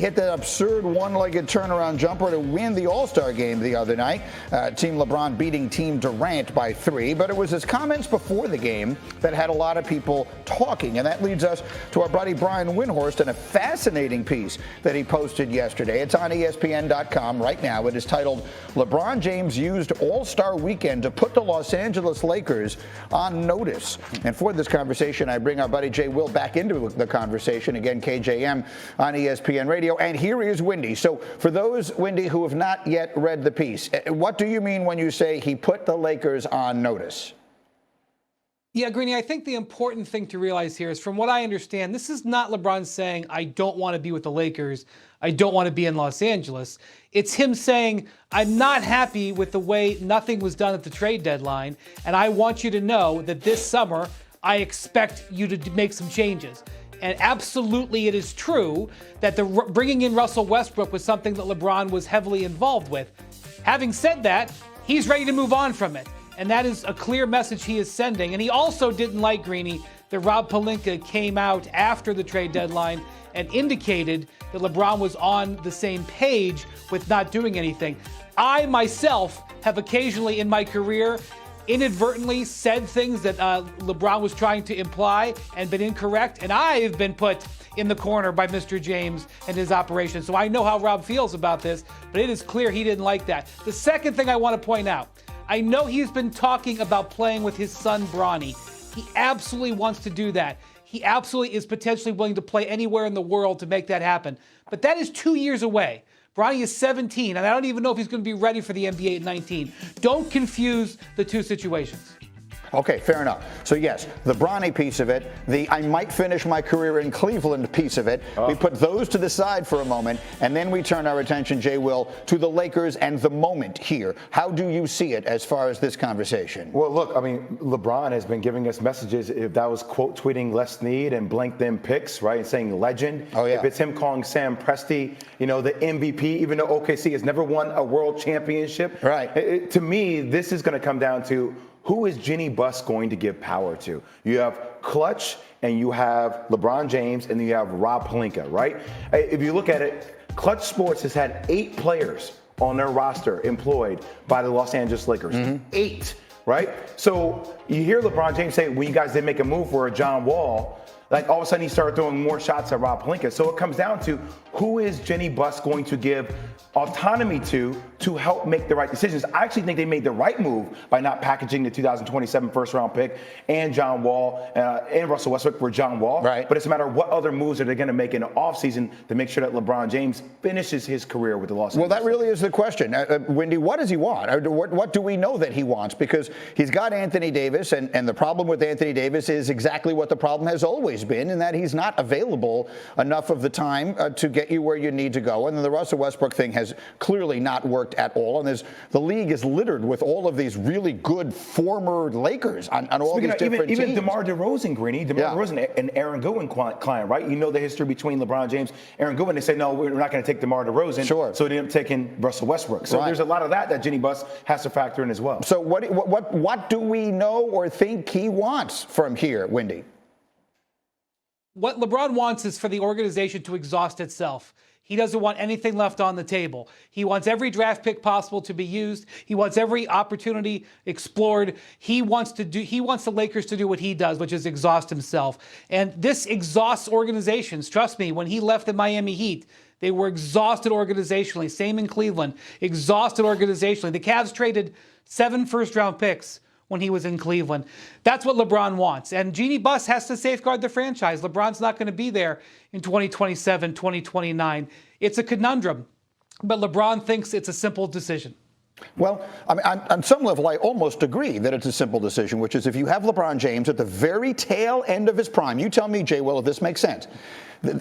hit that absurd one-legged turnaround jumper to win the All-Star game the other night. Team LeBron beating Team Durant by 3. But it was his comments before the game that had a lot of people talking. And that leads us to our buddy Brian Windhorst and a fascinating piece that he posted yesterday. It's on ESPN.com right now. It is titled, LeBron James used All-Star Weekend to put the Los Angeles Lakers on notice. And for this conversation, I bring our buddy Jay Will back into the conversation. Again, KJM on ESPN Radio. And here is Windy. So for those, Windy, who have not yet read the piece, what do you mean when you say he put the Lakers on notice? Yeah, Greeny, I think the important thing to realize here is, from what I understand, this is not LeBron saying, I don't want to be with the Lakers. I don't want to be in Los Angeles. It's him saying, I'm not happy with the way nothing was done at the trade deadline, and I want you to know that this summer, I expect you to make some changes. And absolutely, it is true that bringing in Russell Westbrook was something that LeBron was heavily involved with. Having said that, he's ready to move on from it. And that is a clear message he is sending. And he also didn't like, Greeny, that Rob Pelinka came out after the trade deadline and indicated that LeBron was on the same page with not doing anything. I myself have occasionally in my career inadvertently said things that LeBron was trying to imply and been incorrect. And I have been put in the corner by Mr. James and his operation. So I know how Rob feels about this, but it is clear he didn't like that. The second thing I want to point out, I know he's been talking about playing with his son, Bronny. He absolutely wants to do that. He absolutely is potentially willing to play anywhere in the world to make that happen. But that is 2 years away. Bronny is 17, and I don't even know if he's going to be ready for the NBA at 19. Don't confuse the two situations. Okay, fair enough. So yes, the Bronny piece of it, the I might finish my career in Cleveland piece of it, we put those to the side for a moment, and then we turn our attention, Jay Will, to the Lakers and the moment here. How do you see it as far as this conversation? Well, look, I mean, LeBron has been giving us messages. If that was quote tweeting Les Snead and blank them picks, right, and saying legend. Oh, yeah. If it's him calling Sam Presti, the MVP, even though OKC has never won a world championship. Right. To me, this is going to come down to, who is Jeannie Buss going to give power to? You have Clutch, and you have LeBron James, and then you have Rob Pelinka, right? If you look at it, Clutch Sports has had 8 players on their roster employed by the Los Angeles Lakers. 8, right? So you hear LeBron James say, when you guys didn't make a move for a John Wall, like all of a sudden he started throwing more shots at Rob Pelinka. So it comes down to, who is Jeannie Buss going to give autonomy to help make the right decisions? I actually think they made the right move by not packaging the 2027 first-round pick and John Wall and Russell Westbrook for John Wall. Right. But it's a matter of what other moves are they going to make in the offseason to make sure that LeBron James finishes his career with the Los Angeles. Well, that really is the question. Windy, what does he want? What do we know that he wants? Because he's got Anthony Davis, and the problem with Anthony Davis is exactly what the problem has always been, in that he's not available enough of the time to get you where you need to go. And then the Russell Westbrook thing has clearly not worked at all. And the league is littered with all of these really good former Lakers on all these different teams. Even DeMar DeRozan, Greeny, DeRozan, an Aaron Goodwin client, right? You know the history between LeBron James, Aaron Goodwin. They say, no, we're not going to take DeMar DeRozan. Sure. So they end up taking Russell Westbrook. So there's a lot of that Jeannie Buss has to factor in as well. So what do we know or think he wants from here, Windy? What LeBron wants is for the organization to exhaust itself. He doesn't want anything left on the table. He wants every draft pick possible to be used. He wants every opportunity explored. He wants the Lakers to do what he does, which is exhaust himself. And this exhausts organizations. Trust me, when he left the Miami Heat, they were exhausted organizationally. Same in Cleveland, exhausted organizationally. The Cavs traded 7 first-round picks when he was in Cleveland. That's what LeBron wants. And Jeannie Buss has to safeguard the franchise. LeBron's not going to be there in 2027, 2029. It's a conundrum. But LeBron thinks it's a simple decision. Well, I mean, on some level, I almost agree that it's a simple decision, which is if you have LeBron James at the very tail end of his prime, you tell me, Jay Will, if this makes sense.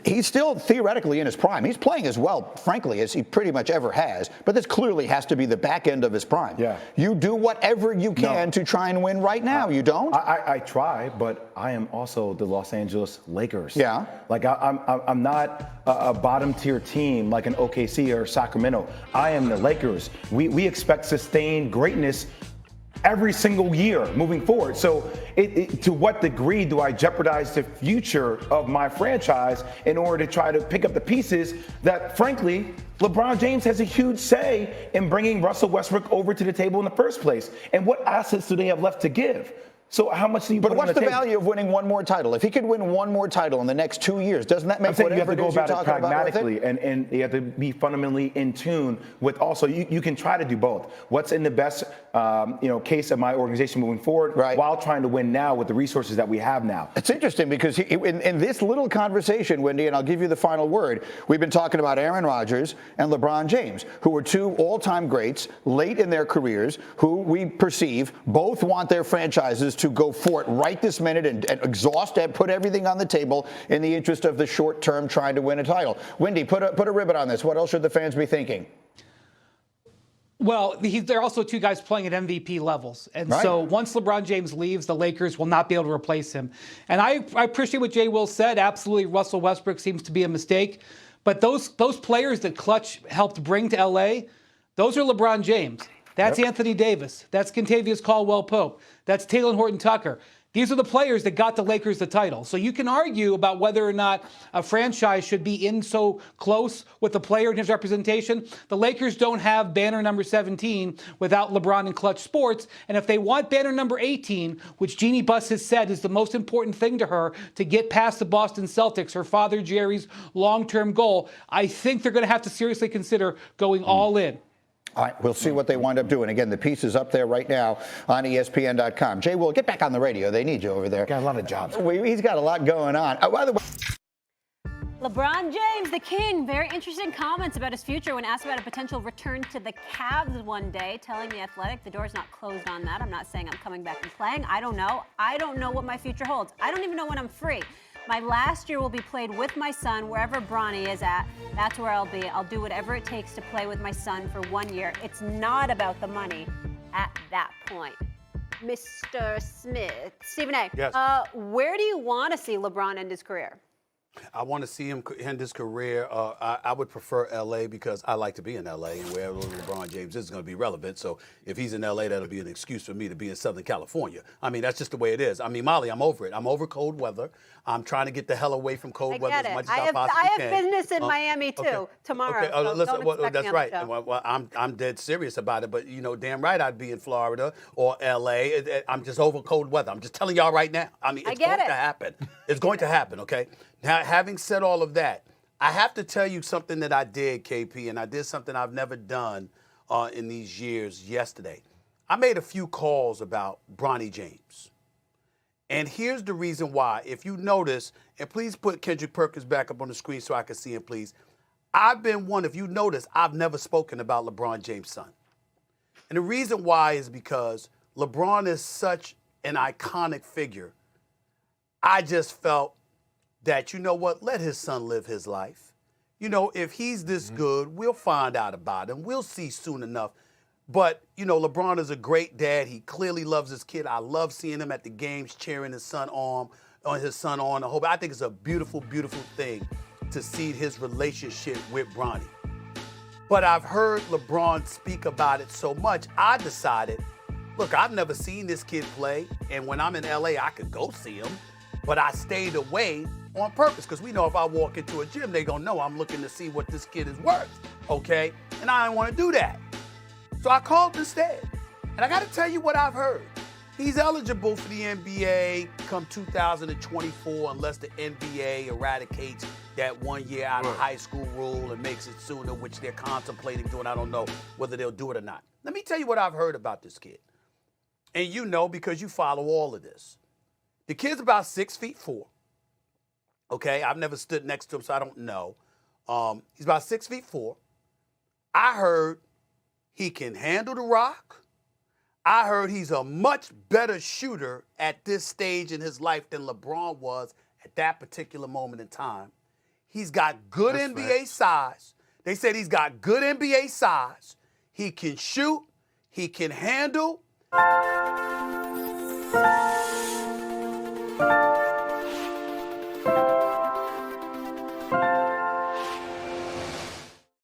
He's still theoretically in his prime. He's playing as well, frankly, as he pretty much ever has. But this clearly has to be the back end of his prime. Yeah. You do whatever you can to try and win right now. You don't? I try, but I am also the Los Angeles Lakers. Yeah. Like I'm not a bottom tier team like an OKC or Sacramento. I am the Lakers. We expect sustained greatness every single year moving forward. So to what degree do I jeopardize the future of my franchise in order to try to pick up the pieces that, frankly, LeBron James has a huge say in bringing Russell Westbrook over to the table in the first place? And what assets do they have left to give? So how much do you put on the table? But what's the value of winning one more title? If he could win one more title in the next 2 years, doesn't that make you have to go about it talking pragmatically, and you have to be fundamentally in tune with also, you can try to do both. What's in the best case of my organization moving forward, right, while trying to win now with the resources that we have now. It's interesting because in this little conversation, Wendy, and I'll give you the final word, we've been talking about Aaron Rodgers and LeBron James, who were two all-time greats late in their careers, who we perceive both want their franchises to go for it right this minute and exhaust and put everything on the table in the interest of the short term trying to win a title. Wendy, put a ribbon on this. What else should the fans be thinking? Well, they're also two guys playing at MVP levels. And right, so once LeBron James leaves, the Lakers will not be able to replace him. And I appreciate what Jay Will said. Absolutely, Russell Westbrook seems to be a mistake. But those players that Clutch helped bring to L.A., those are LeBron James. That's Anthony Davis. That's Kentavious Caldwell-Pope. That's Talen Horton-Tucker. These are the players that got the Lakers the title. So you can argue about whether or not a franchise should be in so close with the player and his representation. The Lakers don't have banner number 17 without LeBron and Clutch Sports. And if they want banner number 18, which Jeannie Buss has said is the most important thing to her to get past the Boston Celtics, her father Jerry's long-term goal, I think they're going to have to seriously consider going all in. All right, we'll see what they wind up doing. Again, the piece is up there right now on ESPN.com. Jay, Will, get back on the radio. They need you over there. Got a lot of jobs. He's got a lot going on. Oh, by the way, LeBron James, the king, very interesting comments about his future when asked about a potential return to the Cavs one day, telling The Athletic the door's not closed on that. I'm not saying I'm coming back and playing. I don't know. I don't know what my future holds. I don't even know when I'm free. My last year will be played with my son wherever Bronny is at. That's where I'll be. I'll do whatever it takes to play with my son for 1 year. It's not about the money at that point. Mr. Smith. Stephen A. Yes. Where do you want to see LeBron end his career? I want to see him end his career. I would prefer L.A. because I like to be in L.A. and wherever LeBron James is going to be relevant. So if he's in L.A., that'll be an excuse for me to be in Southern California. I mean, that's just the way it is. I mean, Molly, I'm over it. I'm over cold weather. I'm trying to get the hell away from cold weather as much as I possibly can. I have business in Miami too tomorrow. Okay. So Listen, don't expect that's me on right. the show. Well, I'm dead serious about it. But damn right, I'd be in Florida or L.A. I'm just over cold weather. I'm just telling y'all right now. I mean, it's going to happen. It's going to happen. Okay. Now, having said all of that, I have to tell you something that I did, KP, and I did something I've never done in these years yesterday. I made a few calls about Bronny James. And here's the reason why. If you notice, and please put Kendrick Perkins back up on the screen so I can see him, please. I've been one, if you notice, I've never spoken about LeBron James' son. And the reason why is because LeBron is such an iconic figure. I just felt that, you know what, let his son live his life. If he's this good, we'll find out about him. We'll see soon enough. But, LeBron is a great dad. He clearly loves his kid. I love seeing him at the games cheering his son on. I think it's a beautiful, beautiful thing to see his relationship with Bronny. But I've heard LeBron speak about it so much, I decided, look, I've never seen this kid play. And when I'm in L.A., I could go see him. But I stayed away on purpose because we know if I walk into a gym, they're going to know I'm looking to see what this kid is worth, okay? And I didn't want to do that. So I called instead. And I got to tell you what I've heard. He's eligible for the NBA come 2024 unless the NBA eradicates that 1 year out of high school rule and makes it sooner, which they're contemplating doing. I don't know whether they'll do it or not. Let me tell you what I've heard about this kid. And you know because you follow all of this. The kid's about 6'4". Okay, I've never stood next to him, so I don't know. He's about 6'4". I heard he can handle the rock. I heard he's a much better shooter at this stage in his life than LeBron was at that particular moment in time. He's got good NBA size. They said he's got good NBA size. He can shoot. He can handle.